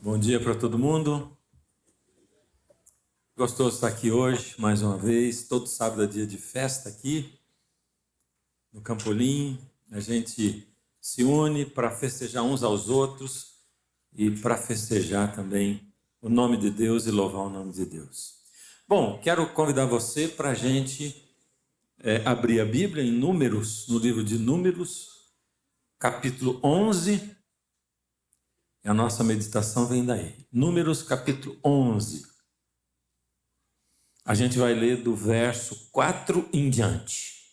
Bom dia para todo mundo. Gostoso estar aqui hoje, mais uma vez. Todo sábado é dia de festa aqui, no Campolim. A gente se une para festejar uns aos outros e para festejar também o nome de Deus e louvar o nome de Deus. Bom, quero convidar você para a gente abrir a Bíblia em Números, no livro de Números, capítulo 11. E a nossa meditação vem daí. Números, capítulo 11. A gente vai ler do verso 4 em diante.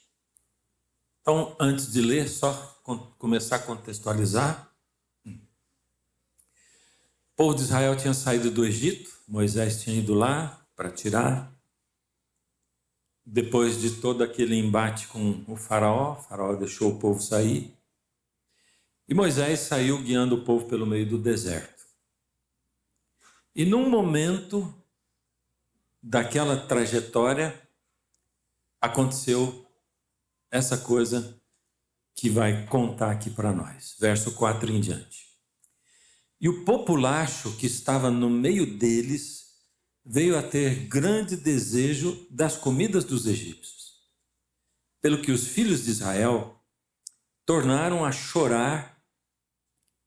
Então, antes de ler, só começar a contextualizar. O povo de Israel tinha saído do Egito, Moisés tinha ido lá para tirar. Depois de todo aquele embate com o faraó deixou o povo sair. E Moisés saiu guiando o povo pelo meio do deserto. E num momento daquela trajetória, aconteceu essa coisa que vai contar aqui para nós. Verso 4 em diante. E o populacho que estava no meio deles veio a ter grande desejo das comidas dos egípcios. Pelo que os filhos de Israel tornaram a chorar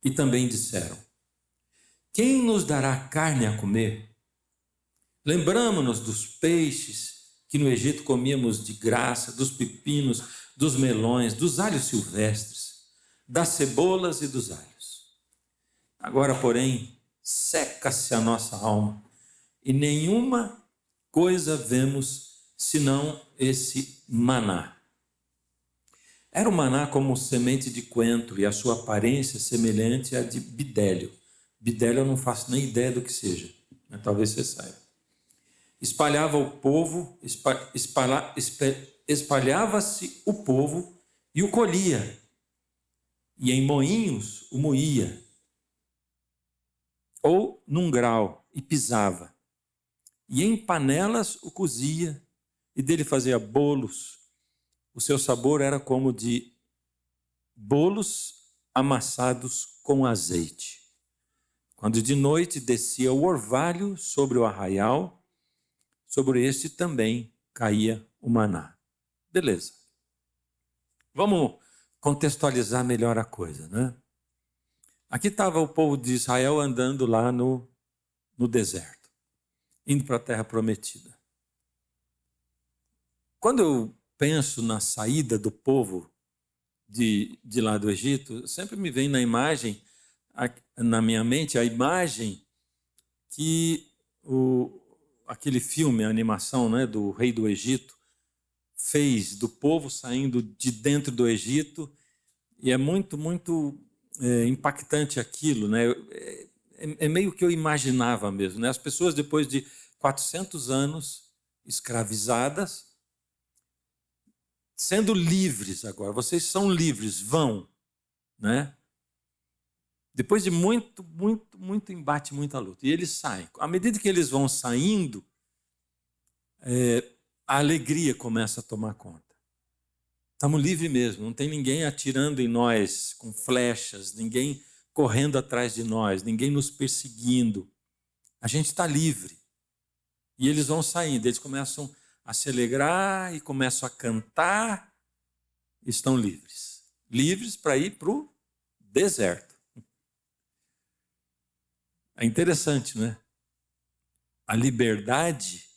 e também disseram: quem nos dará carne a comer? Lembramo-nos dos peixes que no Egito comíamos de graça, dos pepinos, dos melões, dos alhos silvestres, das cebolas e dos alhos. Agora, porém, seca-se a nossa alma e nenhuma coisa vemos senão esse maná. Era o maná como semente de coentro e a sua aparência semelhante à de bidélio. Bidélio eu não faço nem ideia do que seja, mas talvez você saiba. Espalhava o povo, espalhava-se o povo e o colhia, e em moinhos o moía, ou num grau, e pisava, e em panelas o cozia, e dele fazia bolos. O seu sabor era como de bolos amassados com azeite. Quando de noite descia o orvalho sobre o arraial, sobre este também caía o maná. Beleza. Vamos contextualizar melhor a coisa, né? Aqui estava o povo de Israel andando lá no deserto, indo para a terra prometida. Quando eu penso na saída do povo de lá do Egito, sempre me vem na minha mente a imagem que aquele filme, a animação, né, do Rei do Egito, fez do povo saindo de dentro do Egito, e é muito, muito impactante aquilo, né? É meio que eu imaginava mesmo, né? As pessoas, depois de 400 anos escravizadas, sendo livres agora. Vocês são livres, vão, né? Depois de muito, muito, muito embate, muita luta. E eles saem. À medida que eles vão saindo, a alegria começa a tomar conta. Estamos livres mesmo, não tem ninguém atirando em nós com flechas, ninguém correndo atrás de nós, ninguém nos perseguindo. A gente está livre. E eles vão saindo, eles começam a se alegrar e começam a cantar, estão livres. Livres para ir para o deserto. É interessante, né? A liberdade,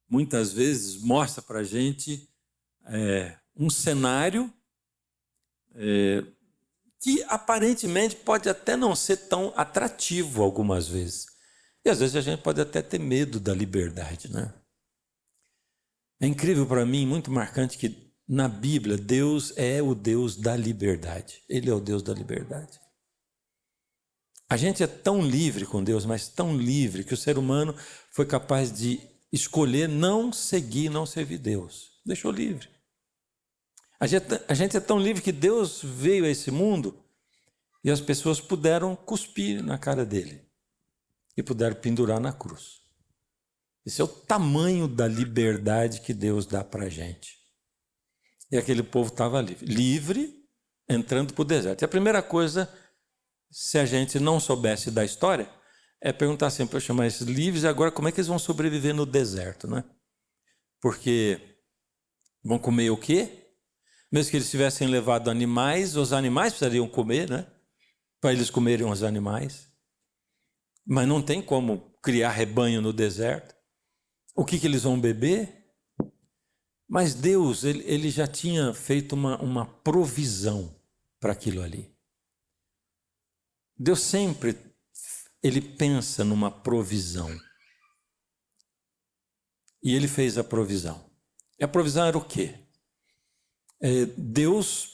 muitas vezes, mostra para a gente um cenário que aparentemente pode até não ser tão atrativo algumas vezes. E às vezes a gente pode até ter medo da liberdade, né? É incrível para mim, muito marcante, que na Bíblia Deus é o Deus da liberdade. Ele é o Deus da liberdade. A gente é tão livre com Deus, mas tão livre, que o ser humano foi capaz de escolher não seguir, não servir Deus. Deixou livre. A gente é tão livre que Deus veio a esse mundo e as pessoas puderam cuspir na cara dele e puderam pendurar na cruz. Esse é o tamanho da liberdade que Deus dá para a gente. E aquele povo estava livre, entrando para o deserto. E a primeira coisa, se a gente não soubesse da história, é perguntar assim, poxa, mas livres agora como é que eles vão sobreviver no deserto, né? Porque vão comer o quê? Mesmo que eles tivessem levado animais, os animais precisariam comer, né? Para eles comerem os animais. Mas não tem como criar rebanho no deserto. O que eles vão beber? Mas Deus, ele já tinha feito uma provisão para aquilo ali. Deus sempre, ele pensa numa provisão. E ele fez a provisão. E a provisão era o quê? Deus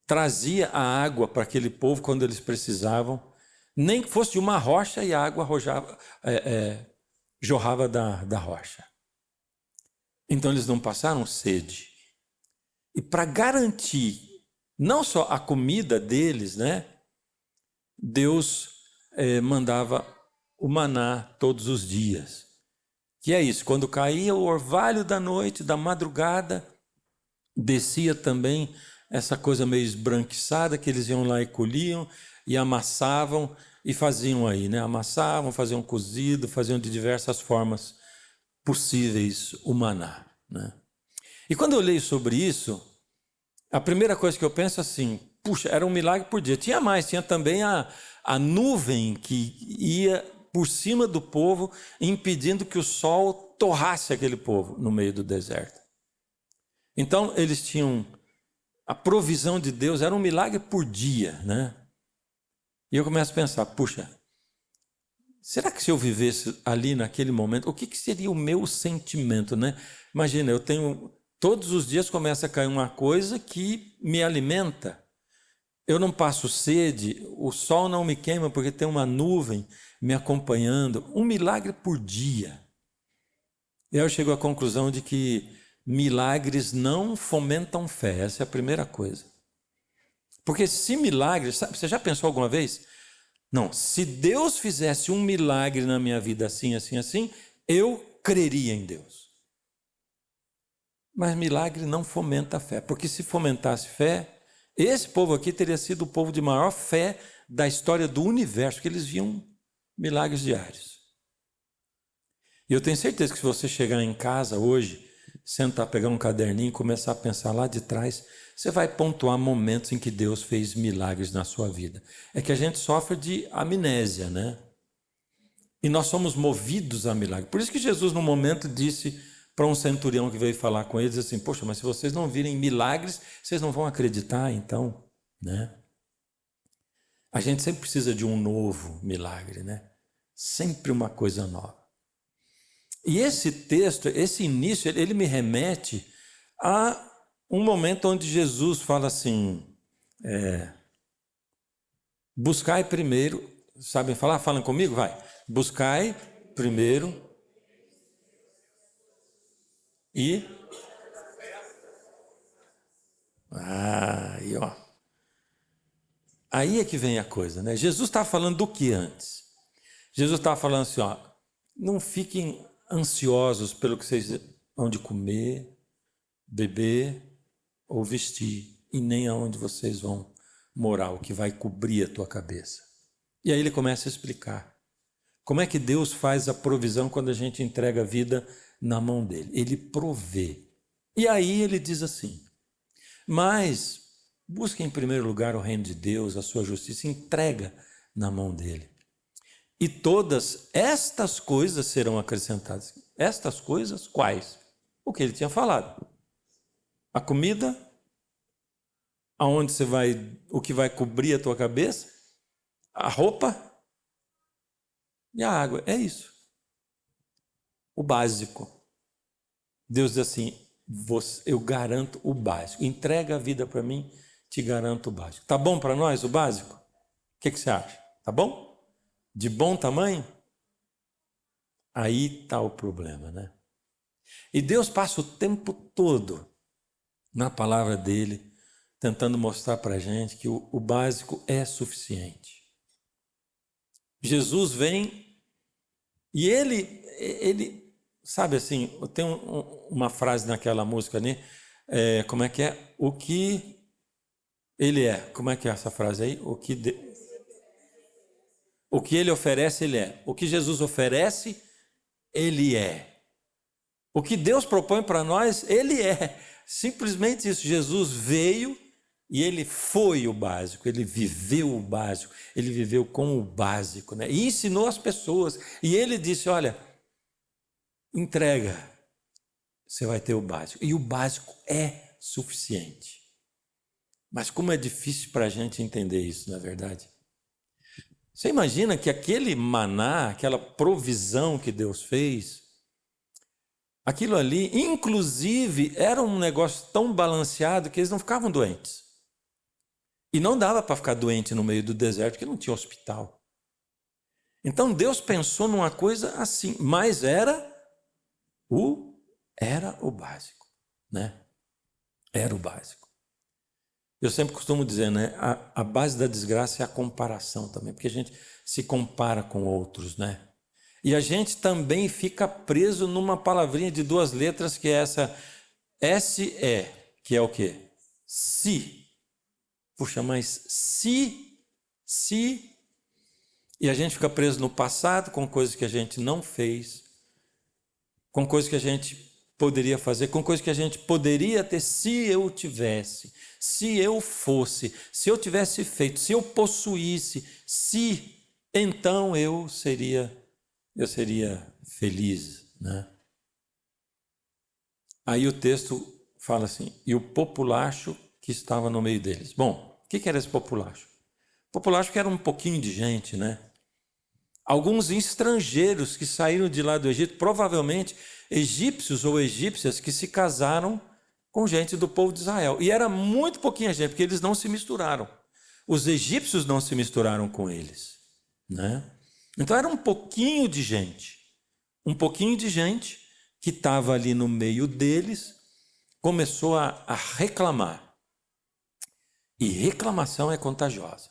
trazia a água para aquele povo quando eles precisavam, nem que fosse de uma rocha e a água jorrava da rocha. Então eles não passaram sede. E para garantir não só a comida deles, né? Deus mandava o maná todos os dias. Que é isso, quando caía o orvalho da noite, da madrugada, descia também essa coisa meio esbranquiçada que eles iam lá e colhiam e amassavam e faziam aí, né? Amassavam, faziam cozido, faziam de diversas formas possíveis o maná, né? E quando eu leio sobre isso, a primeira coisa que eu penso assim, puxa, era um milagre por dia. Tinha mais, tinha também a nuvem que ia por cima do povo, impedindo que o sol torrasse aquele povo no meio do deserto. Então, eles tinham a provisão de Deus, era um milagre por dia, né? E eu começo a pensar, puxa, será que se eu vivesse ali naquele momento, o que seria o meu sentimento, né? Imagina, eu tenho, todos os dias começa a cair uma coisa que me alimenta. Eu não passo sede, o sol não me queima porque tem uma nuvem me acompanhando. Um milagre por dia. E aí eu chego à conclusão de que milagres não fomentam fé. Essa é a primeira coisa. Porque se milagres, sabe, você já pensou alguma vez? Não, se Deus fizesse um milagre na minha vida assim, assim, assim, eu creria em Deus. Mas milagre não fomenta a fé, porque se fomentasse fé, esse povo aqui teria sido o povo de maior fé da história do universo, porque eles viam milagres diários. E eu tenho certeza que se você chegar em casa hoje, sentar, pegar um caderninho e começar a pensar lá de trás, você vai pontuar momentos em que Deus fez milagres na sua vida. É que a gente sofre de amnésia, né? E nós somos movidos a milagre. Por isso que Jesus, no momento, disse para um centurião que veio falar com eles assim, poxa, mas se vocês não virem milagres, vocês não vão acreditar, então, né? A gente sempre precisa de um novo milagre, né? Sempre uma coisa nova. E esse texto, esse início, ele me remete a um momento onde Jesus fala assim, buscai primeiro, sabem falar? Falam comigo? Vai. Buscai primeiro e... Aí, ó. Aí é que vem a coisa, né? Jesus estava falando do que antes? Jesus estava falando assim, ó, não fiquem ansiosos pelo que vocês vão de comer, beber ou vestir, e nem aonde vocês vão morar, o que vai cobrir a tua cabeça. E aí ele começa a explicar como é que Deus faz a provisão quando a gente entrega a vida na mão dele. Ele provê. E aí ele diz assim, mas busque em primeiro lugar o reino de Deus, a sua justiça, entrega na mão dele. E todas estas coisas serão acrescentadas. Estas coisas quais? O que ele tinha falado. A comida, aonde você vai, o que vai cobrir a tua cabeça, a roupa e a água. É isso. O básico. Deus diz assim, eu garanto o básico. Entrega a vida para mim, te garanto o básico. Tá bom para nós o básico? O que você acha? Tá bom? De bom tamanho? Aí está o problema, né? E Deus passa o tempo todo na palavra dele, tentando mostrar para a gente que o básico é suficiente. Jesus vem e ele sabe assim, tem uma frase naquela música ali, como é que é? O que ele é. Como é que é essa frase aí? O que ele oferece, ele é. O que Jesus oferece, ele é. O que Deus propõe para nós, ele é. Simplesmente isso. Jesus veio e ele foi o básico, ele viveu o básico, ele viveu com o básico, né? E ensinou as pessoas. E ele disse, olha, entrega, você vai ter o básico. E o básico é suficiente. Mas como é difícil para a gente entender isso, não é verdade? Você imagina que aquele maná, aquela provisão que Deus fez, aquilo ali, inclusive, era um negócio tão balanceado que eles não ficavam doentes. E não dava para ficar doente no meio do deserto, porque não tinha hospital. Então Deus pensou numa coisa assim, mas era o básico, né? Era o básico. Eu sempre costumo dizer, né? A base da desgraça é a comparação também, porque a gente se compara com outros, né? E a gente também fica preso numa palavrinha de 2 letras, que é essa S-E, que é o quê? Se. Puxa, mas se, e a gente fica preso no passado com coisas que a gente não fez, com coisas que a gente poderia fazer, com coisas que a gente poderia ter se eu tivesse, se eu fosse, se eu tivesse feito, se eu possuísse, se, então eu seria feliz, né? Aí o texto fala assim, e o populacho que estava no meio deles. Bom, o que era esse populacho? Populacho que era um pouquinho de gente, né? Alguns estrangeiros que saíram de lá do Egito, provavelmente egípcios ou egípcias que se casaram com gente do povo de Israel. E era muito pouquinha gente, porque eles não se misturaram. Os egípcios não se misturaram com eles, né? Então era um pouquinho de gente que estava ali no meio deles, começou a reclamar. E reclamação é contagiosa.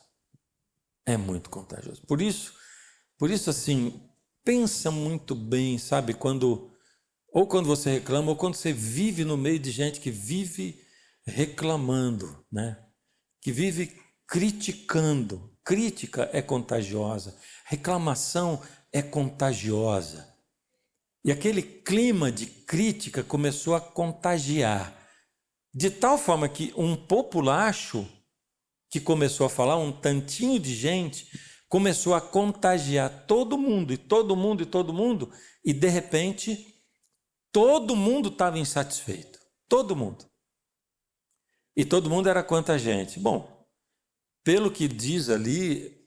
É muito contagiosa. Por isso assim, pensa muito bem, sabe, quando você reclama, ou quando você vive no meio de gente que vive reclamando, né? Que vive criticando. Crítica é contagiosa, reclamação é contagiosa. E aquele clima de crítica começou a contagiar, de tal forma que um populacho que começou a falar, um tantinho de gente, começou a contagiar todo mundo, e de repente, todo mundo estava insatisfeito. Todo mundo. E todo mundo era quanta gente? Bom, pelo que diz ali,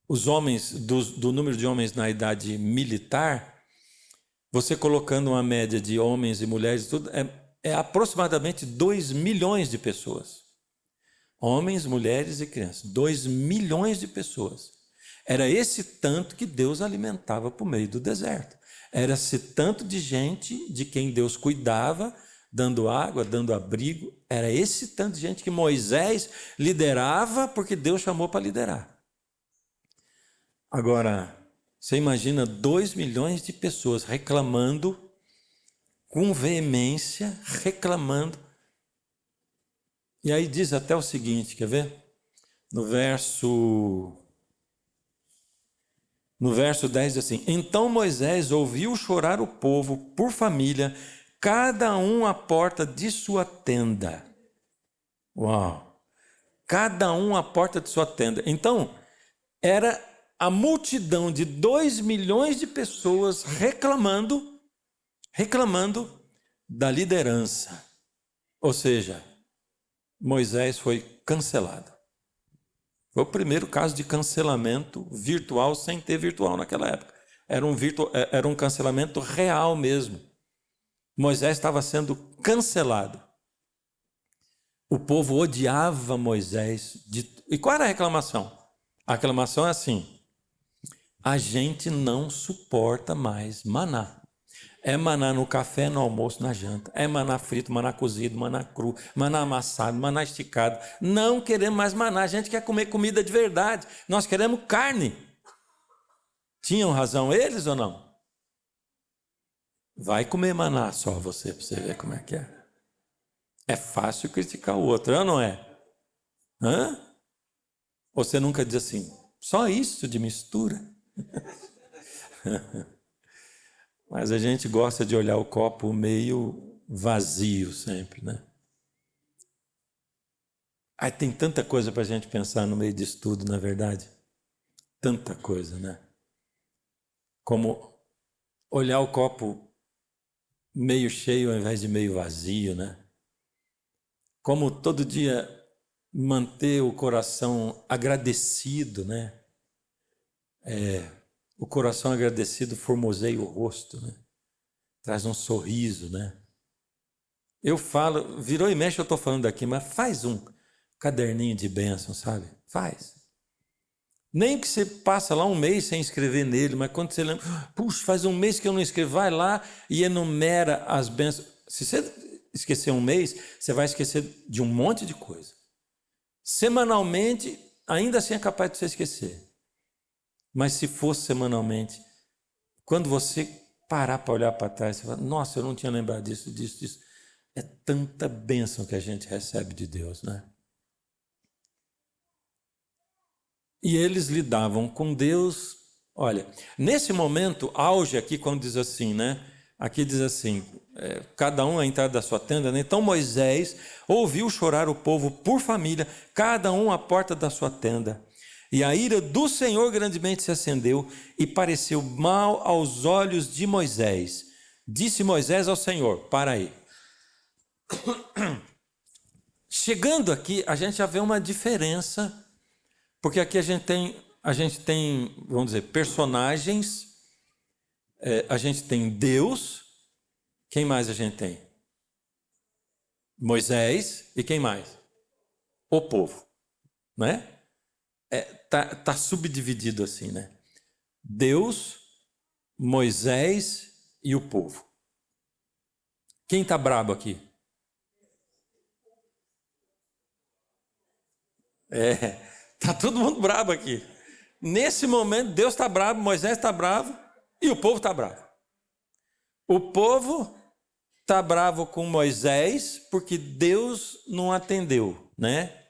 os homens, do número de homens na idade militar, você colocando uma média de homens e mulheres, tudo, é aproximadamente 2 milhões de pessoas. Homens, mulheres e crianças. 2 milhões de pessoas. Era esse tanto que Deus alimentava por meio do deserto. Era esse tanto de gente de quem Deus cuidava, dando água, dando abrigo. Era esse tanto de gente que Moisés liderava, porque Deus chamou para liderar. Agora, você imagina 2 milhões de pessoas reclamando, com veemência, reclamando. E aí diz até o seguinte, quer ver? No verso 10 assim, então Moisés ouviu chorar o povo por família, cada um à porta de sua tenda. Uau! Cada um à porta de sua tenda. Então, era a multidão de 2 milhões de pessoas reclamando da liderança. Ou seja, Moisés foi cancelado. Foi o primeiro caso de cancelamento virtual sem ter virtual naquela época. Era um cancelamento real mesmo. Moisés estava sendo cancelado. O povo odiava Moisés. E qual era a reclamação? A reclamação é assim: a gente não suporta mais maná. É maná no café, no almoço, na janta. É maná frito, maná cozido, maná cru, maná amassado, maná esticado. Não queremos mais maná. A gente quer comer comida de verdade. Nós queremos carne. Tinham razão eles ou não? Vai comer maná só você, para você ver como é que é. É fácil criticar o outro, ou não é? Hã? Você nunca diz assim, Só isso de mistura. Mas a gente gosta de olhar o copo meio vazio sempre, né? Aí tem tanta coisa para a gente pensar no meio disso tudo, na verdade. Tanta coisa, né? Como olhar o copo meio cheio ao invés de meio vazio, né? Como todo dia manter o coração agradecido, né? O coração agradecido formoseia o rosto, né? Traz um sorriso, né? Eu falo, virou e mexe, eu estou falando aqui, mas faz um caderninho de bênção, sabe? Faz. Nem que você passa lá um mês sem escrever nele, mas quando você lembra, puxa, faz um mês que eu não escrevo, vai lá e enumera as bênçãos. Se você esquecer um mês, você vai esquecer de um monte de coisa. Semanalmente, ainda assim é capaz de você esquecer. Mas se fosse semanalmente, quando você parar para olhar para trás, você fala, nossa, eu não tinha lembrado disso, disso, disso. É tanta bênção que a gente recebe de Deus, né? E eles lidavam com Deus. Olha, nesse momento, auge aqui, quando diz assim, né? Aqui diz assim, cada um à entrada da sua tenda, né? Então Moisés ouviu chorar o povo por família, cada um à porta da sua tenda. E a ira do Senhor grandemente se acendeu e pareceu mal aos olhos de Moisés. Disse Moisés ao Senhor, para aí. Chegando aqui, a gente já vê uma diferença, porque aqui a gente tem, vamos dizer, personagens, a gente tem Deus, quem mais a gente tem? Moisés e quem mais? O povo, né? Tá subdividido assim, né? Deus, Moisés e o povo. Quem tá brabo aqui? Tá todo mundo brabo aqui. Nesse momento, Deus está bravo, Moisés está bravo e o povo está bravo. O povo está bravo com Moisés porque Deus não atendeu, né?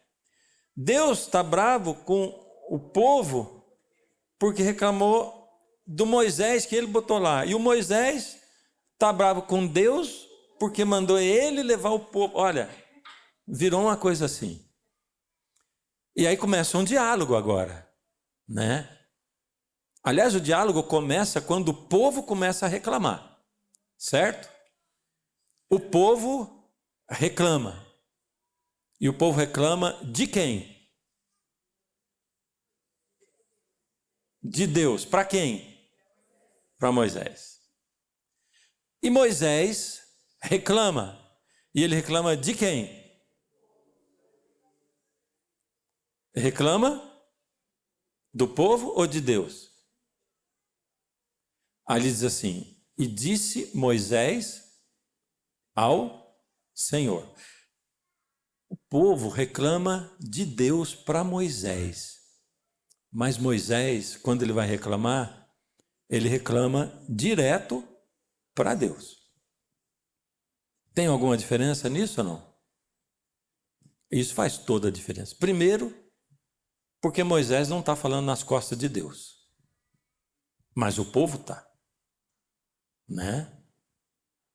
Deus está bravo com o povo porque reclamou do Moisés que ele botou lá. E o Moisés está bravo com Deus porque mandou ele levar o povo. Olha, virou uma coisa assim. E aí começa um diálogo agora, né? Aliás, o diálogo começa quando o povo começa a reclamar, certo? O povo reclama. E o povo reclama de quem? De Deus. Para quem? Para Moisés. E Moisés reclama. E ele reclama de quem? Reclama do povo ou de Deus? Aí ele diz assim, e disse Moisés ao Senhor. O povo reclama de Deus para Moisés. Mas Moisés, quando ele vai reclamar, ele reclama direto para Deus. Tem alguma diferença nisso ou não? Isso faz toda a diferença. Primeiro, porque Moisés não está falando nas costas de Deus. Mas o povo está. Né?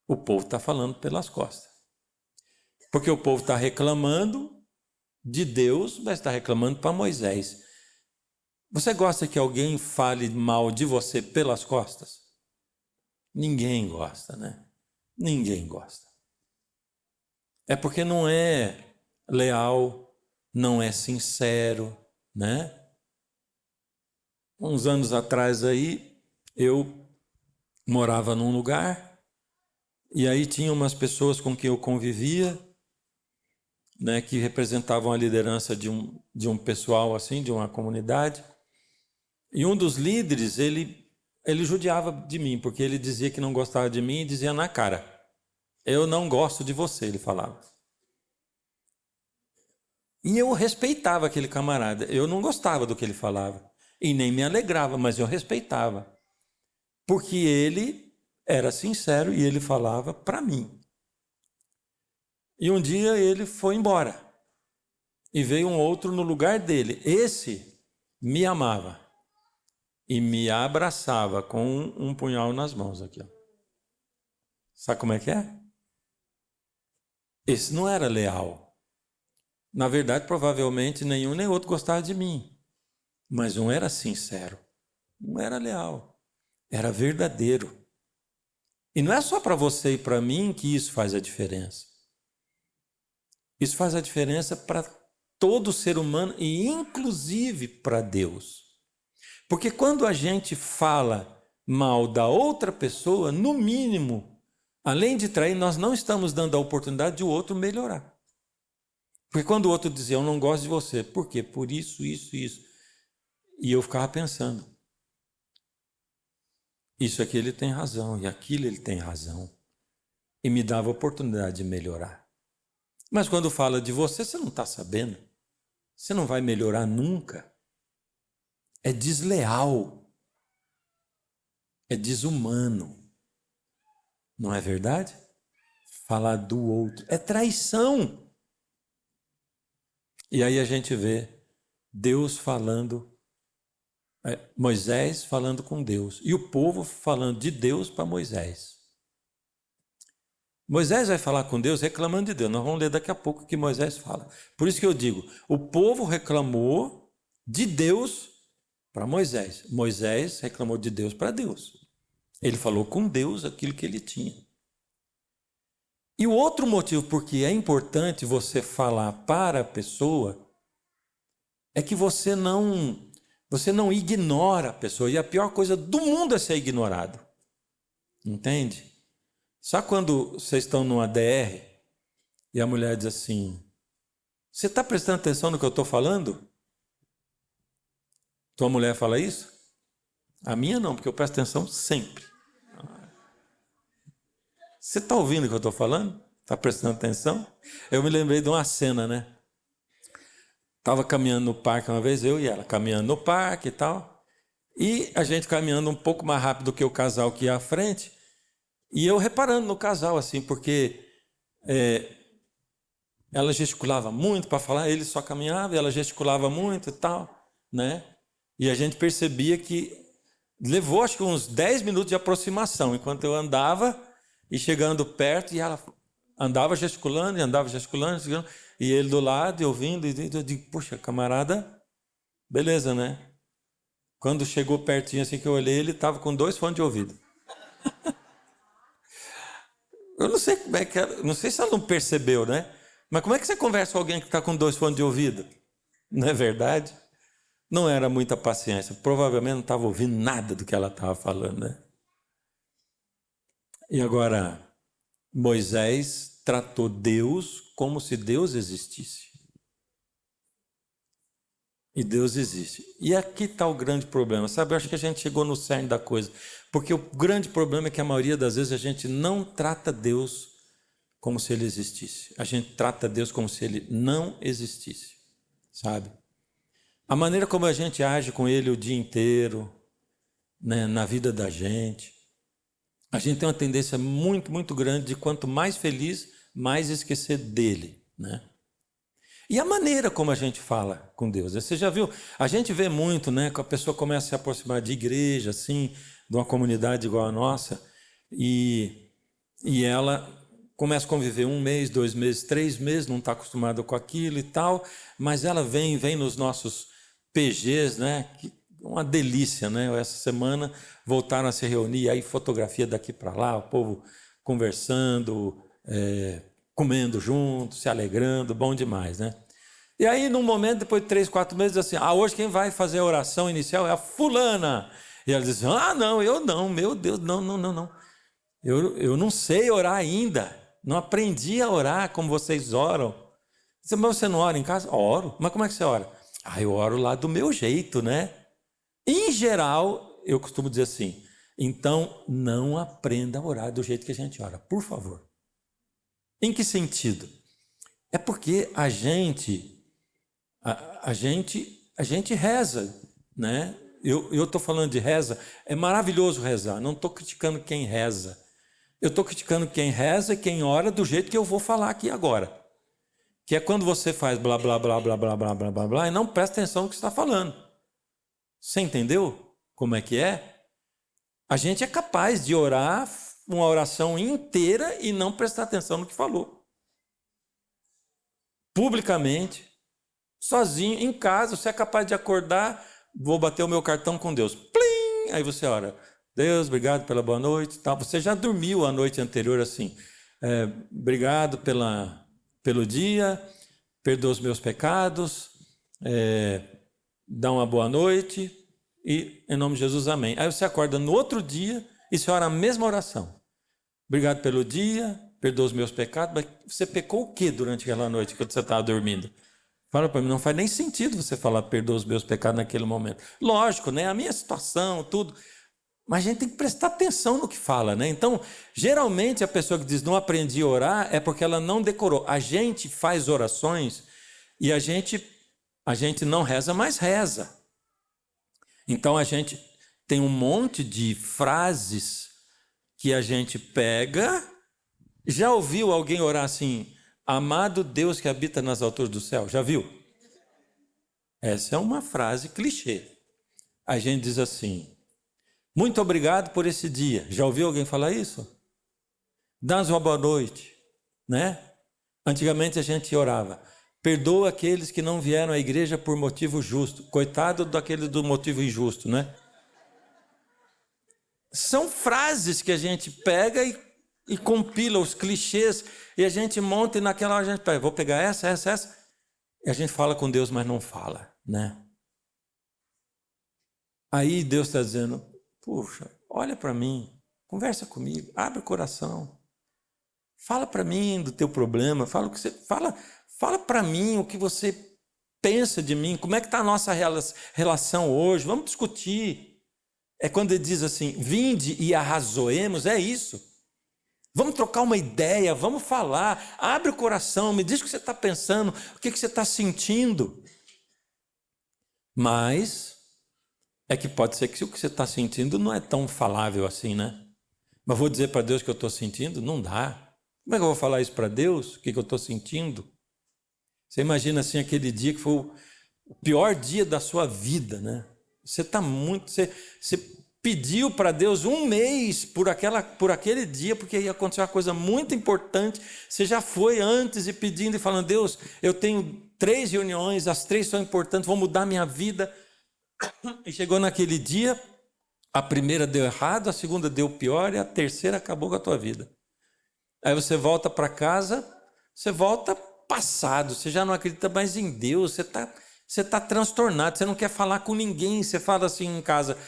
O povo está falando pelas costas. Porque o povo está reclamando de Deus, mas está reclamando para Moisés. Você gosta que alguém fale mal de você pelas costas? Ninguém gosta, né? Ninguém gosta. É porque não é leal, não é sincero, né? Uns anos atrás aí, eu morava num lugar e aí tinha umas pessoas com quem eu convivia, né, que representavam a liderança de um pessoal assim, de uma comunidade. E um dos líderes, ele judiava de mim, porque ele dizia que não gostava de mim e dizia na cara, eu não gosto de você, ele falava. E eu respeitava aquele camarada, eu não gostava do que ele falava, e nem me alegrava, mas eu respeitava. Porque ele era sincero e ele falava para mim. E um dia ele foi embora. E veio um outro no lugar dele. Esse me amava e me abraçava com um punhal nas mãos aqui, ó. Sabe como é que é? Esse não era leal. Na verdade, provavelmente nenhum nem outro gostava de mim, mas um era sincero, um era leal, era verdadeiro. E não é só para você e para mim que isso faz a diferença. Isso faz a diferença para todo ser humano e inclusive para Deus. Porque quando a gente fala mal da outra pessoa, no mínimo, além de trair, nós não estamos dando a oportunidade de o outro melhorar. Porque quando o outro dizia, eu não gosto de você, por quê? Por isso, isso, isso. E eu ficava pensando, isso aqui ele tem razão, e aquilo ele tem razão. E me dava a oportunidade de melhorar. Mas quando fala de você, você não está sabendo. Você não vai melhorar nunca. É desleal. É desumano. Não é verdade? Falar do outro. É traição. E aí a gente vê Deus falando, Moisés falando com Deus. E o povo falando de Deus para Moisés. Moisés vai falar com Deus reclamando de Deus. Nós vamos ler daqui a pouco o que Moisés fala. Por isso que eu digo, o povo reclamou de Deus para Moisés. Moisés reclamou de Deus para Deus. Ele falou com Deus aquilo que ele tinha. E o outro motivo por que é importante você falar para a pessoa é que você não ignora a pessoa. E a pior coisa do mundo é ser ignorado. Entende? Sabe quando vocês estão numa DR e a mulher diz assim, você está prestando atenção no que eu estou falando? Tua mulher fala isso? A minha não, porque eu presto atenção sempre. Você está ouvindo o que eu estou falando? Está prestando atenção? Eu me lembrei de uma cena, né? Estava caminhando no parque uma vez, eu e ela, caminhando no parque e tal. E a gente caminhando um pouco mais rápido que o casal que ia à frente. E eu reparando no casal, assim, porque ela gesticulava muito para falar, ele só caminhava, e ela gesticulava muito e tal, né? E a gente percebia que levou, acho que uns 10 minutos de aproximação, enquanto eu andava e chegando perto, e ela andava gesticulando, e ele do lado, e ouvindo, e eu digo, puxa, camarada, beleza, né? Quando chegou pertinho, assim que eu olhei, ele estava com 2 fones de ouvido. Eu não sei como é que ela, não sei se ela não percebeu, né? Mas como é que você conversa com alguém que está com 2 fones de ouvido? Não é verdade? Não era muita paciência. Provavelmente não estava ouvindo nada do que ela estava falando, né? E agora, Moisés tratou Deus como se Deus existisse. E Deus existe. E aqui está o grande problema, sabe? Eu acho que a gente chegou no cerne da coisa. Porque o grande problema é que a maioria das vezes a gente não trata Deus como se Ele existisse. A gente trata Deus como se Ele não existisse, sabe? A maneira como a gente age com Ele o dia inteiro, né, na vida da gente, a gente tem uma tendência muito, muito grande de quanto mais feliz, mais esquecer dele, né? E a maneira como a gente fala com Deus. Você já viu? A gente vê muito, né? Que a pessoa começa a se aproximar de igreja, assim, de uma comunidade igual a nossa, e ela começa a conviver 1 mês, 2 meses, 3 meses, não está acostumada com aquilo e tal, mas ela vem nos nossos PGs, né? Que uma delícia, né? Essa semana voltaram a se reunir, aí fotografia daqui para lá, o povo conversando, comendo junto, se alegrando, bom demais, né? E aí, num momento, depois de 3, 4 meses, assim, hoje quem vai fazer a oração inicial é a fulana. E ela diz, não, eu não, meu Deus, não. Eu não sei orar ainda, não aprendi a orar como vocês oram. Mas você não ora em casa? Oro. Mas como é que você ora? Eu oro lá do meu jeito, né? Em geral, eu costumo dizer assim, então não aprenda a orar do jeito que a gente ora, por favor. Em que sentido? É porque a gente reza, né? Eu estou falando de reza, é maravilhoso rezar, não estou criticando quem reza. Eu estou criticando quem reza e quem ora do jeito que eu vou falar aqui agora. Que é quando você faz blá, blá, blá, blá, blá, blá, blá, blá, blá, e não presta atenção no que está falando. Você entendeu como é que é? A gente é capaz de orar uma oração inteira e não prestar atenção no que falou. Publicamente, sozinho, em casa, você é capaz de acordar, vou bater o meu cartão com Deus. Plim! Aí você ora, Deus, obrigado pela boa noite. Tal. Você já dormiu a noite anterior assim. Obrigado pelo dia, perdoa os meus pecados, dá uma boa noite e, em nome de Jesus, amém. Aí você acorda no outro dia e você ora a mesma oração. Obrigado pelo dia, perdoa os meus pecados. Mas você pecou o que durante aquela noite quando você estava dormindo? Fala para mim, não faz nem sentido você falar perdoa os meus pecados naquele momento. Lógico, né? A minha situação, tudo. Mas a gente tem que prestar atenção no que fala, né? Então, geralmente a pessoa que diz não aprendi a orar é porque ela não decorou. A gente faz orações e a gente não reza, mas reza. Então a gente tem um monte de frases que a gente pega. Já ouviu alguém orar assim, amado Deus que habita nas alturas do céu? Já viu? Essa é uma frase clichê. A gente diz assim, muito obrigado por esse dia. Já ouviu alguém falar isso? Dá-nos uma boa noite, né? Antigamente a gente orava, perdoa aqueles que não vieram à igreja por motivo justo. Coitado daquele do motivo injusto, né? São frases que a gente pega e compila os clichês e a gente monta e naquela hora a gente pega, vou pegar essa. E a gente fala com Deus, mas não fala, né? Aí Deus está dizendo, puxa, olha para mim, conversa comigo, abre o coração. Fala para mim do teu problema, fala para mim o que você pensa de mim, como é que está a nossa relação hoje, vamos discutir. É quando ele diz assim, vinde e arrazoemos, é isso. Vamos trocar uma ideia, vamos falar, abre o coração, me diz o que você está pensando, o que você está sentindo. Mas é que pode ser que o que você está sentindo não é tão falável assim, né? Mas vou dizer para Deus o que eu estou sentindo? Não dá. Como é que eu vou falar isso para Deus? O que eu estou sentindo? Você imagina assim aquele dia que foi o pior dia da sua vida, né? Você pediu para Deus um mês por aquele dia, porque ia acontecer uma coisa muito importante. Você já foi antes e pedindo e falando, Deus, eu tenho 3 reuniões, as 3 são importantes, vão mudar minha vida. E chegou naquele dia, a primeira deu errado, a segunda deu pior e a terceira acabou com a tua vida. Aí você volta para casa, você volta passado, você já não acredita mais em Deus, você tá transtornado, você não quer falar com ninguém, você fala assim em casa,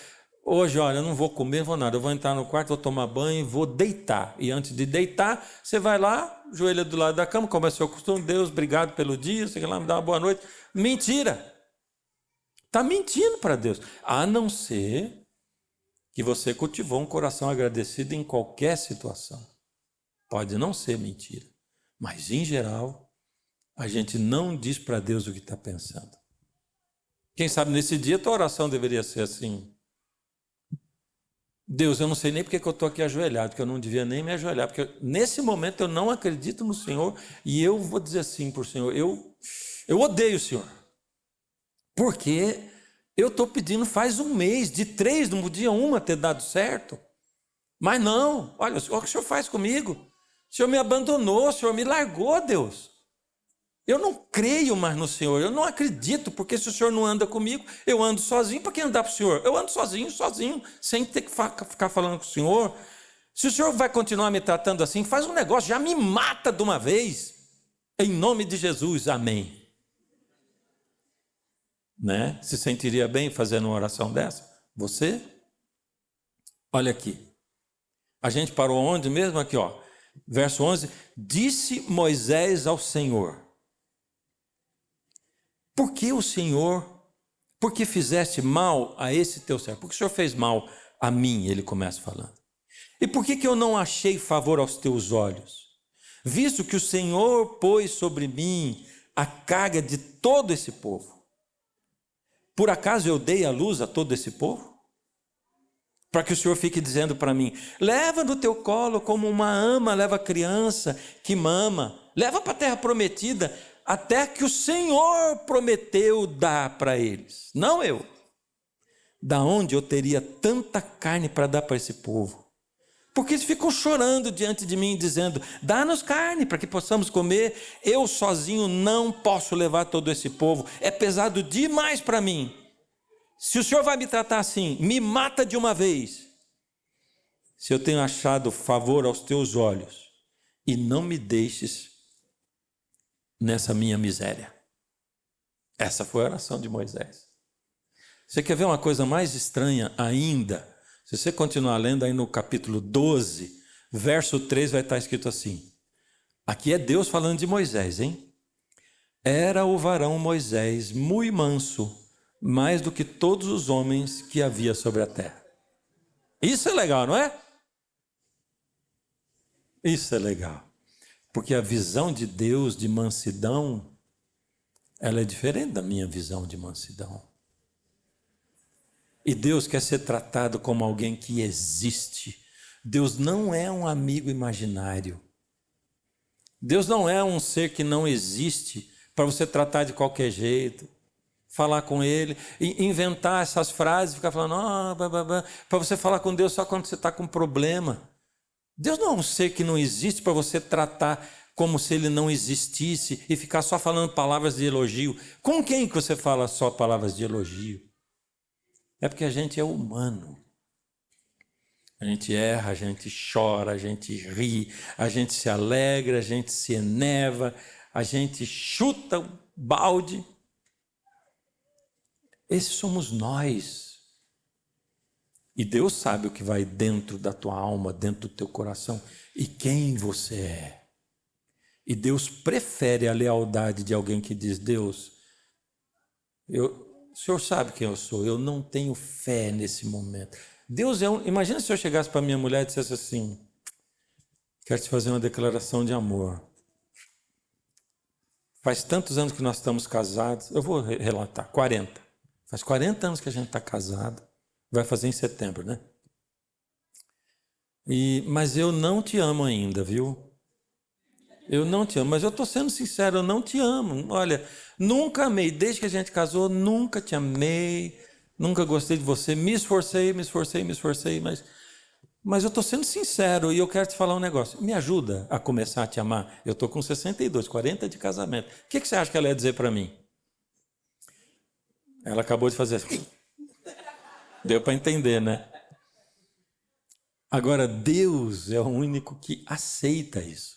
hoje, olha, eu não vou comer, não vou nada, eu vou entrar no quarto, vou tomar banho e vou deitar. E antes de deitar, você vai lá, joelha do lado da cama, como é seu costume, Deus, obrigado pelo dia, você quer lá me dar uma boa noite. Mentira! Está mentindo para Deus, a não ser que você cultivou um coração agradecido em qualquer situação. Pode não ser mentira, mas em geral, a gente não diz para Deus o que está pensando. Quem sabe nesse dia a tua oração deveria ser assim, Deus, eu não sei nem porque que eu estou aqui ajoelhado, porque eu não devia nem me ajoelhar, porque nesse momento eu não acredito no Senhor e eu vou dizer assim para o Senhor, eu odeio o Senhor. Porque eu estou pedindo faz um mês, de 3, não podia uma ter dado certo. Mas não, olha o que o Senhor faz comigo. O Senhor me abandonou, o Senhor me largou, Deus. Eu não creio mais no Senhor, eu não acredito, porque se o Senhor não anda comigo, eu ando sozinho, para que andar para o Senhor? Eu ando sozinho, sem ter que ficar falando com o Senhor. Se o Senhor vai continuar me tratando assim, faz um negócio, já me mata de uma vez. Em nome de Jesus, amém. Né? Se sentiria bem fazendo uma oração dessa? Você? Olha aqui. A gente parou onde mesmo? Aqui, ó. Verso 11. Disse Moisés ao Senhor: por que fizeste mal a esse teu servo? Por que o Senhor fez mal a mim? Ele começa falando. E por que eu não achei favor aos teus olhos? Visto que o Senhor pôs sobre mim a carga de todo esse povo. Por acaso eu dei a luz a todo esse povo? Para que o Senhor fique dizendo para mim, leva no teu colo como uma ama leva a criança que mama, leva para a terra prometida, até que o Senhor prometeu dar para eles, não eu. da onde eu teria tanta carne para dar para esse povo? Porque eles ficam chorando diante de mim, dizendo, dá-nos carne para que possamos comer, eu sozinho não posso levar todo esse povo, é pesado demais para mim. Se o Senhor vai me tratar assim, me mata de uma vez. Se eu tenho achado favor aos teus olhos, e não me deixes nessa minha miséria. Essa foi a oração de Moisés. Você quer ver uma coisa mais estranha ainda? Se você continuar lendo aí no capítulo 12, verso 3 vai estar escrito assim. Aqui é Deus falando de Moisés, hein? Era o varão Moisés muito manso, mais do que todos os homens que havia sobre a terra. Isso é legal, não é? Isso é legal. Porque a visão de Deus de mansidão, ela é diferente da minha visão de mansidão. E Deus quer ser tratado como alguém que existe. Deus não é um amigo imaginário. Deus não é um ser que não existe para você tratar de qualquer jeito, falar com Ele, inventar essas frases, ficar falando, para você falar com Deus só quando você está com problema. Deus não é um ser que não existe para você tratar como se Ele não existisse e ficar só falando palavras de elogio. Com quem que você fala só palavras de elogio? É porque a gente é humano. A gente erra, a gente chora, a gente ri, a gente se alegra, a gente se enerva, a gente chuta o balde. Esses somos nós. E Deus sabe o que vai dentro da tua alma, dentro do teu coração e quem você é. E Deus prefere a lealdade de alguém que diz, Deus, o Senhor sabe quem eu sou, eu não tenho fé nesse momento. Deus é imagina se eu chegasse para minha mulher e dissesse assim, quero te fazer uma declaração de amor. Faz tantos anos que nós estamos casados, eu vou relatar, 40. Faz 40 anos que a gente está casado, vai fazer em setembro, né? Mas eu não te amo ainda, viu? Eu não te amo, mas eu estou sendo sincero, eu não te amo. Olha, nunca amei, desde que a gente casou, nunca te amei, nunca gostei de você, me esforcei, mas eu estou sendo sincero e eu quero te falar um negócio. Me ajuda a começar a te amar. Eu estou com 62, 40 de casamento. O que você acha que ela ia dizer para mim? Ela acabou de fazer assim. Deu para entender, né? Agora, Deus é o único que aceita isso.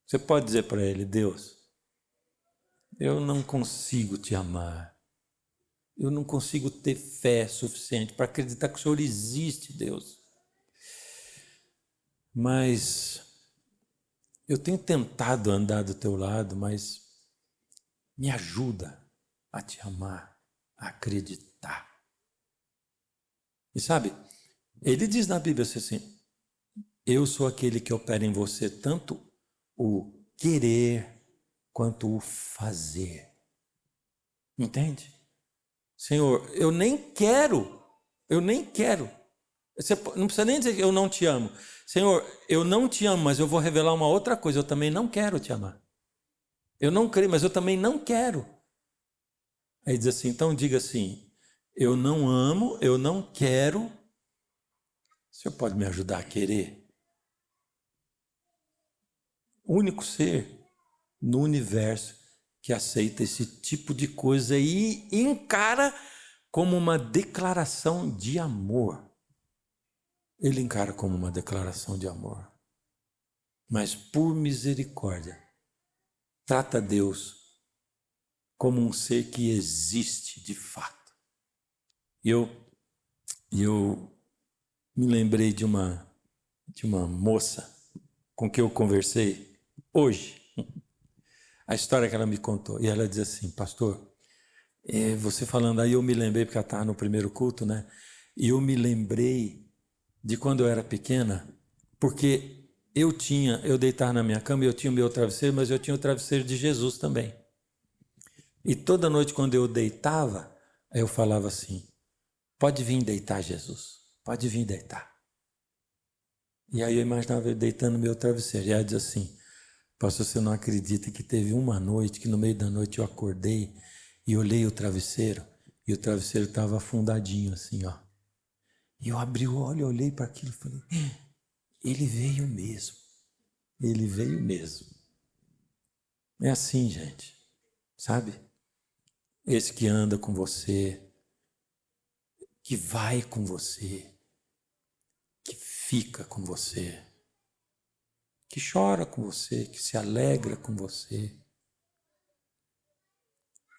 Você pode dizer para Ele, Deus, eu não consigo te amar. Eu não consigo ter fé suficiente para acreditar que o Senhor existe, Deus. Mas eu tenho tentado andar do teu lado, mas me ajuda a te amar, a acreditar. E sabe, ele diz na Bíblia assim, eu sou aquele que opera em você tanto o querer quanto o fazer. Entende? Senhor, eu nem quero. Você não precisa nem dizer que eu não te amo. Senhor, eu não te amo, mas eu vou revelar uma outra coisa. Eu também não quero te amar. Eu não creio, mas eu também não quero. Aí diz assim, então diga assim, eu não amo, eu não quero. O Senhor pode me ajudar a querer? O único ser no universo que aceita esse tipo de coisa e encara como uma declaração de amor. Ele encara como uma declaração de amor. Mas por misericórdia, trata Deus como um ser que existe de fato. E eu me lembrei de uma moça com quem eu conversei hoje. A história que ela me contou. E ela diz assim, pastor, você falando aí, eu me lembrei, porque ela estava no primeiro culto, né? E eu me lembrei de quando eu era pequena, porque eu deitava na minha cama e eu tinha o meu travesseiro, mas eu tinha o travesseiro de Jesus também. E toda noite quando eu deitava, eu falava assim, pode vir deitar, Jesus, pode vir deitar. E aí eu imaginava eu deitando no meu travesseiro, e ela diz assim, pastor, você não acredita que teve uma noite, que no meio da noite eu acordei e olhei o travesseiro E o travesseiro estava afundadinho assim, ó. E eu abri o olho, olhei para aquilo e falei, ele veio mesmo. Ele veio mesmo. É assim, gente, sabe? Esse que anda com você, que vai com você, que fica com você, que chora com você, que se alegra com você.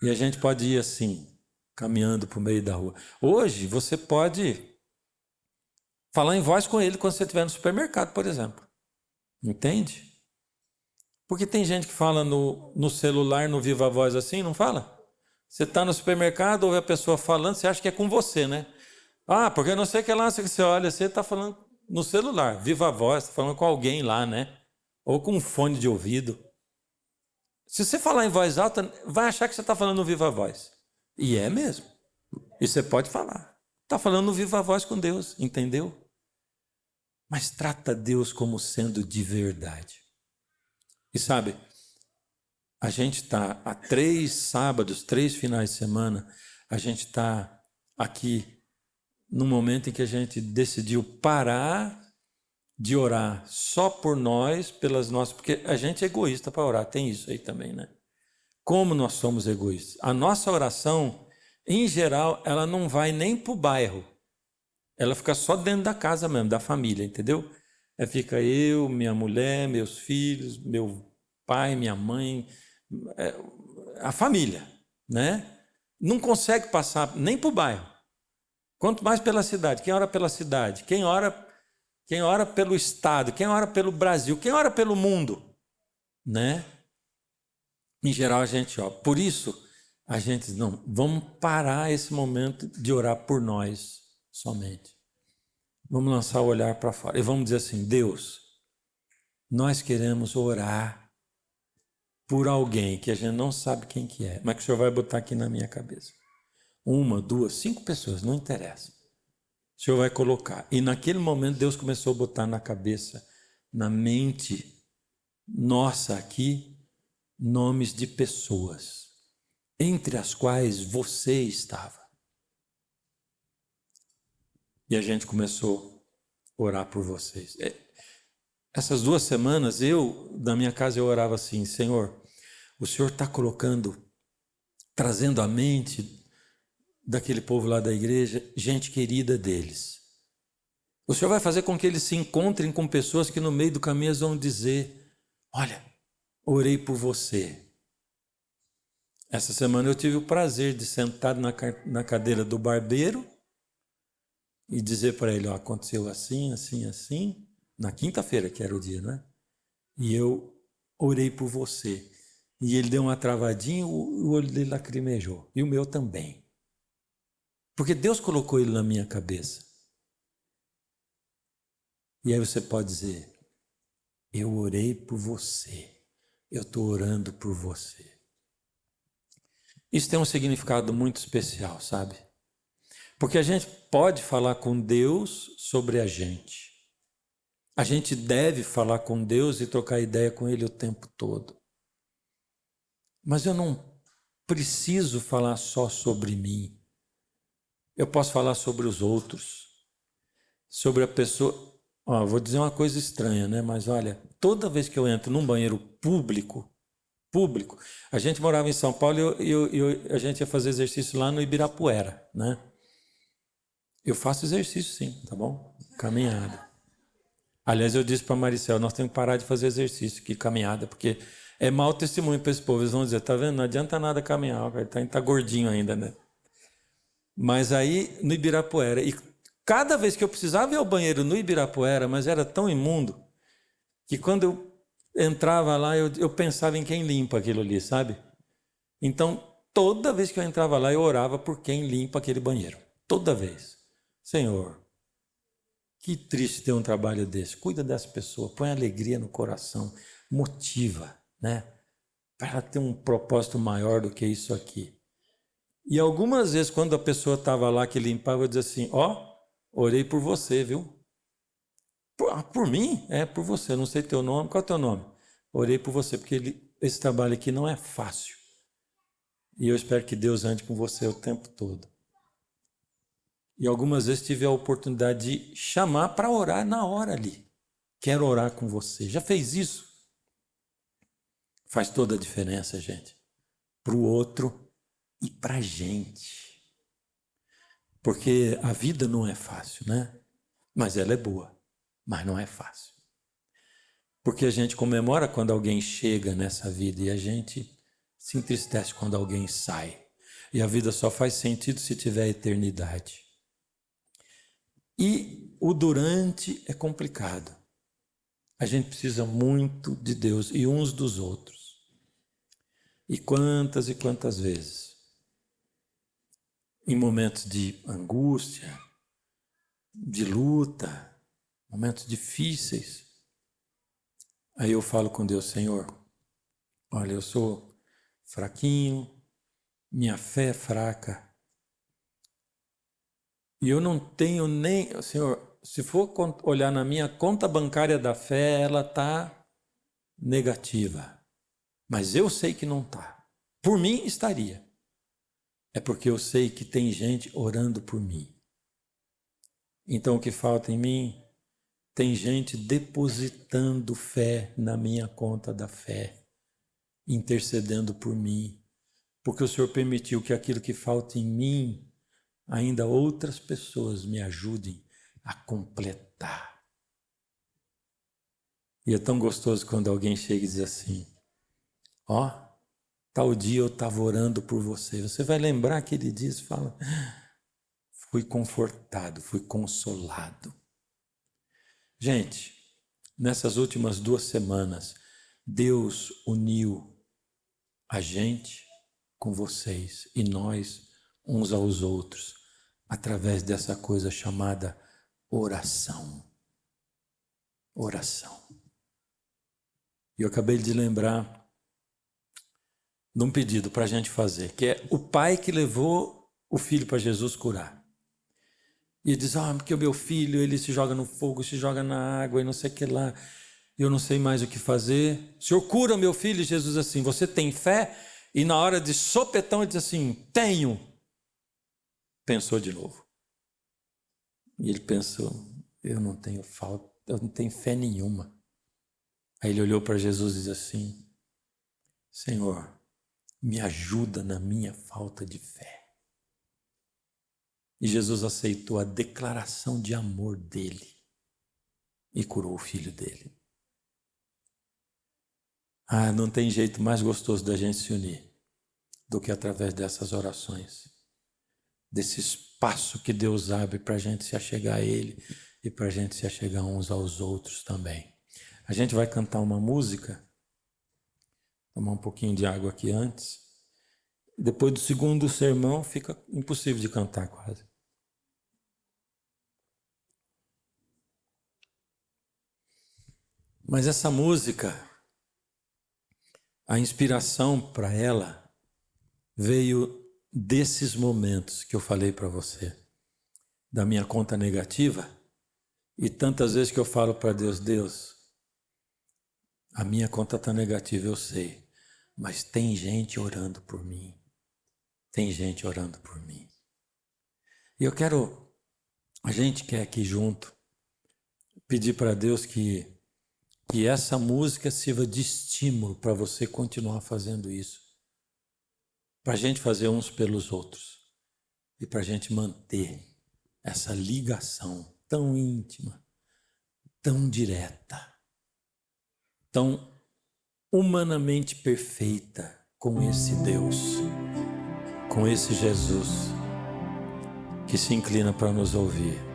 E a gente pode ir assim, caminhando por meio da rua. Hoje você pode falar em voz com ele quando você estiver no supermercado, por exemplo. Entende? Porque tem gente que fala no celular, no viva voz assim, não fala? Você está no supermercado, ouve a pessoa falando, você acha que é com você, né? Ah, porque eu não sei o que lá, você olha, você está falando no celular, viva voz, está falando com alguém lá, né? Ou com um fone de ouvido. Se você falar em voz alta, vai achar que você está falando no viva voz. E é mesmo. E você pode falar. Está falando no viva voz com Deus, entendeu? Mas trata Deus como sendo de verdade. E sabe, a gente está há 3 sábados, 3 finais de semana, a gente está aqui no momento em que a gente decidiu parar de orar só por nós, pelas nossas... Porque a gente é egoísta para orar, tem isso aí também, né? Como nós somos egoístas. A nossa oração, em geral, ela não vai nem para o bairro. Ela fica só dentro da casa mesmo, da família, entendeu? Fica eu, minha mulher, meus filhos, meu pai, minha mãe, a família, né? Não consegue passar nem para o bairro. Quanto mais pela cidade. Quem ora pela cidade? Quem ora pelo Estado? Quem ora pelo Brasil? Quem ora pelo mundo? Né? Em geral a gente ora. Por isso, a gente diz, não, vamos parar esse momento de orar por nós somente. Vamos lançar o olhar para fora. E vamos dizer assim, Deus, nós queremos orar por alguém que a gente não sabe quem que é, mas que o Senhor vai botar aqui na minha cabeça. 1, 2, 5 pessoas, não interessa. O Senhor vai colocar. E naquele momento Deus começou a botar na cabeça, na mente nossa aqui, nomes de pessoas, entre as quais você estava. E a gente começou a orar por vocês. Essas 2 semanas, na minha casa, eu orava assim, Senhor, o Senhor está trazendo à mente daquele povo lá da igreja, gente querida deles. O Senhor vai fazer com que eles se encontrem com pessoas que no meio do caminho eles vão dizer, olha, orei por você. Essa semana eu tive o prazer de sentar na cadeira do barbeiro e dizer para ele, ó, aconteceu assim, assim, assim, na quinta-feira, que era o dia, né? E eu orei por você. E ele deu uma travadinha, o olho dele lacrimejou. E o meu também. Porque Deus colocou ele na minha cabeça. E aí você pode dizer, eu orei por você. Eu estou orando por você. Isso tem um significado muito especial, sabe? Porque a gente pode falar com Deus sobre a gente. A gente deve falar com Deus e trocar ideia com Ele o tempo todo. Mas eu não preciso falar só sobre mim. Eu posso falar sobre os outros. Sobre a pessoa... vou dizer uma coisa estranha, né? Mas olha, toda vez que eu entro num banheiro público, a gente morava em São Paulo e a gente ia fazer exercício lá no Ibirapuera, né? Eu faço exercício sim, tá bom? Caminhada. Aliás, eu disse para a Maricel, nós temos que parar de fazer exercício, que caminhada, porque é mau testemunho para esse povo. Eles vão dizer, tá vendo? Não adianta nada caminhar, ele tá gordinho ainda, né? Mas aí, no Ibirapuera, e cada vez que eu precisava ir ao banheiro no Ibirapuera, mas era tão imundo, que quando eu entrava lá, eu pensava em quem limpa aquilo ali, sabe? Então, toda vez que eu entrava lá, eu orava por quem limpa aquele banheiro. Toda vez. Senhor, que triste ter um trabalho desse. Cuida dessa pessoa, põe alegria no coração, motiva, né? Para ela ter um propósito maior do que isso aqui. E algumas vezes, quando a pessoa estava lá que limpava, eu dizia assim, orei por você, viu? Por mim? Por você, não sei teu nome. Qual é o teu nome? Orei por você, porque esse trabalho aqui não é fácil. E eu espero que Deus ande com você o tempo todo. E algumas vezes tive a oportunidade de chamar para orar na hora ali. Quero orar com você. Já fez isso? Faz toda a diferença, gente. Para o outro e para a gente. Porque a vida não é fácil, né? Mas ela é boa. Mas não é fácil. Porque a gente comemora quando alguém chega nessa vida e a gente se entristece quando alguém sai. E a vida só faz sentido se tiver eternidade. E o durante é complicado. A gente precisa muito de Deus e uns dos outros. E quantas vezes, em momentos de angústia, de luta, momentos difíceis, aí eu falo com Deus: Senhor, olha, eu sou fraquinho, minha fé é fraca, e eu não tenho nem, Senhor, se for olhar na minha conta bancária da fé, ela está negativa. Mas eu sei que não está. Por mim estaria. É porque eu sei que tem gente orando por mim. Então o que falta em mim? Tem gente depositando fé na minha conta da fé, intercedendo por mim. Porque o Senhor permitiu que aquilo que falta em mim, ainda outras pessoas me ajudem a completar. E é tão gostoso quando alguém chega e diz assim: ó, tal dia eu estava orando por você. Você vai lembrar aquele dia e fala: fui confortado, fui consolado. Gente, nessas últimas 2 semanas, Deus uniu a gente com vocês e nós uns aos outros através dessa coisa chamada oração. Oração. E eu acabei de lembrar de um pedido para a gente fazer, que é o pai que levou o filho para Jesus curar. E diz: porque o meu filho, ele se joga no fogo, se joga na água e não sei o que lá, eu não sei mais o que fazer. O Senhor cura meu filho? E Jesus assim: você tem fé? E na hora de sopetão ele diz assim: tenho. Pensou de novo. E ele pensou: eu não tenho falta, eu não tenho fé nenhuma. Aí ele olhou para Jesus e disse assim: Senhor, me ajuda na minha falta de fé. E Jesus aceitou a declaração de amor dele e curou o filho dele. Não tem jeito mais gostoso da gente se unir do que através dessas orações, desse espaço que Deus abre para a gente se achegar a Ele e para a gente se achegar uns aos outros também. A gente vai cantar uma música, tomar um pouquinho de água aqui antes. Depois do segundo sermão fica impossível de cantar quase. Mas essa música, a inspiração para ela veio desses momentos que eu falei para você, da minha conta negativa, e tantas vezes que eu falo para Deus: Deus, a minha conta está negativa, eu sei, mas tem gente orando por mim, tem gente orando por mim. E a gente quer aqui junto, pedir para Deus que essa música sirva de estímulo para você continuar fazendo isso. Para a gente fazer uns pelos outros. E para a gente manter essa ligação tão íntima, tão direta, tão humanamente perfeita com esse Deus, com esse Jesus que se inclina para nos ouvir.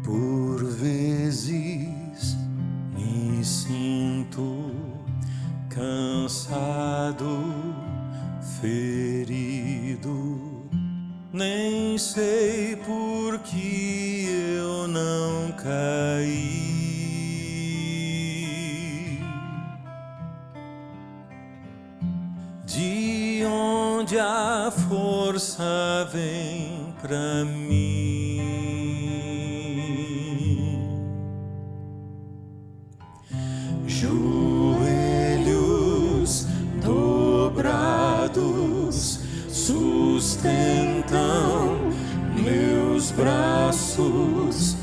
Por vezes me sinto cansado, ferido, nem sei por que eu não caí. De onde a força vem pra mim. Joelhos dobrados sustentam meus braços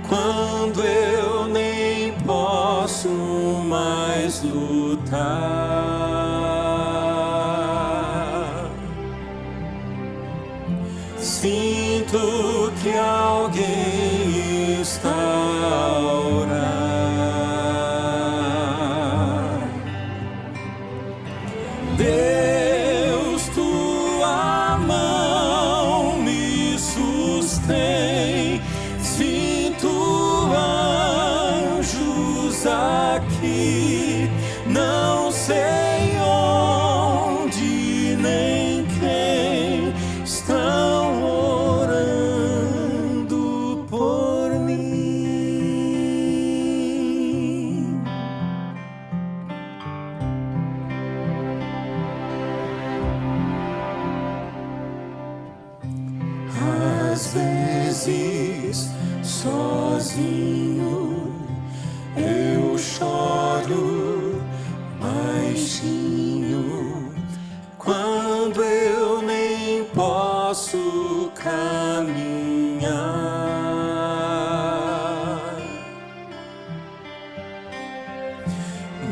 quando eu nem posso mais lutar. Sinto que alguém está a orar. Deus, tua mão me sustém. Sinto anjos aqui, não sei onde nem quem estão orando por mim. Às vezes, sozinho, eu choro baixinho quando eu nem posso caminhar.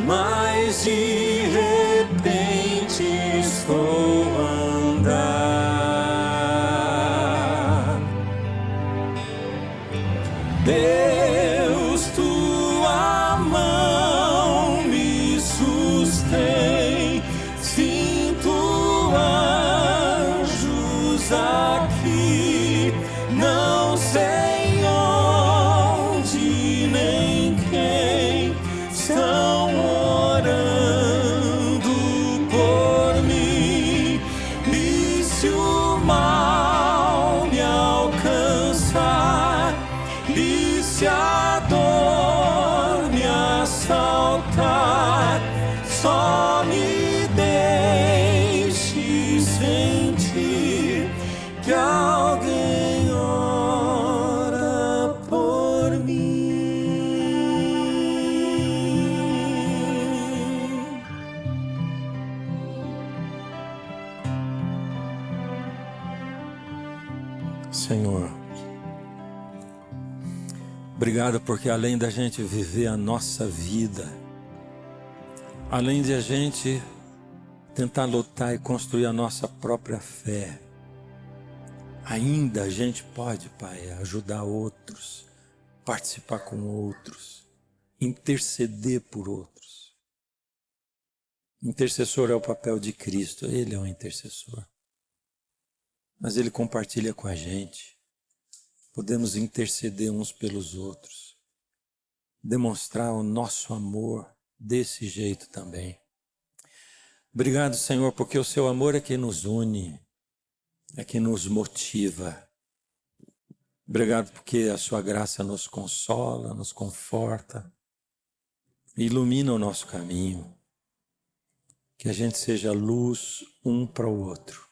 Mas de repente estou a andar. Deus, tua mão me sustém. Sinto anjos aqui, não sei onde nem quem estão orando por mim. E se o mal me alcançar, e se a dor me assaltar, só me deixe sentir que alguém ora por mim. Senhor, obrigado porque além da gente viver a nossa vida, além de a gente tentar lutar e construir a nossa própria fé, ainda a gente pode, Pai, ajudar outros, participar com outros, interceder por outros. Intercessor é o papel de Cristo, Ele é um intercessor. Mas Ele compartilha com a gente. Podemos interceder uns pelos outros, demonstrar o nosso amor desse jeito também. Obrigado, Senhor, porque o seu amor é que nos une, é que nos motiva. Obrigado porque a sua graça nos consola, nos conforta, ilumina o nosso caminho. Que a gente seja luz um para o outro,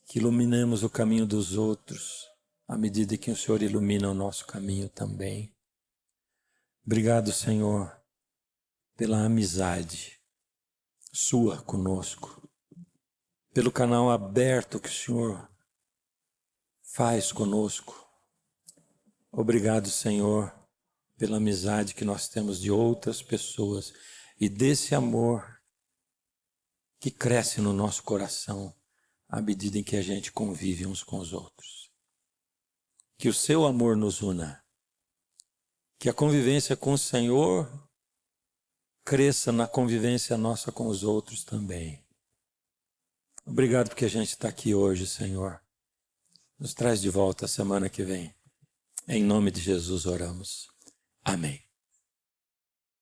que iluminemos o caminho dos outros, à medida que o Senhor ilumina o nosso caminho também. Obrigado, Senhor, pela amizade sua conosco, pelo canal aberto que o Senhor faz conosco. Obrigado, Senhor, pela amizade que nós temos de outras pessoas e desse amor que cresce no nosso coração à medida em que a gente convive uns com os outros. Que o seu amor nos una, que a convivência com o Senhor cresça na convivência nossa com os outros também. Obrigado porque a gente está aqui hoje, Senhor. Nos traz de volta a semana que vem. Em nome de Jesus oramos. Amém.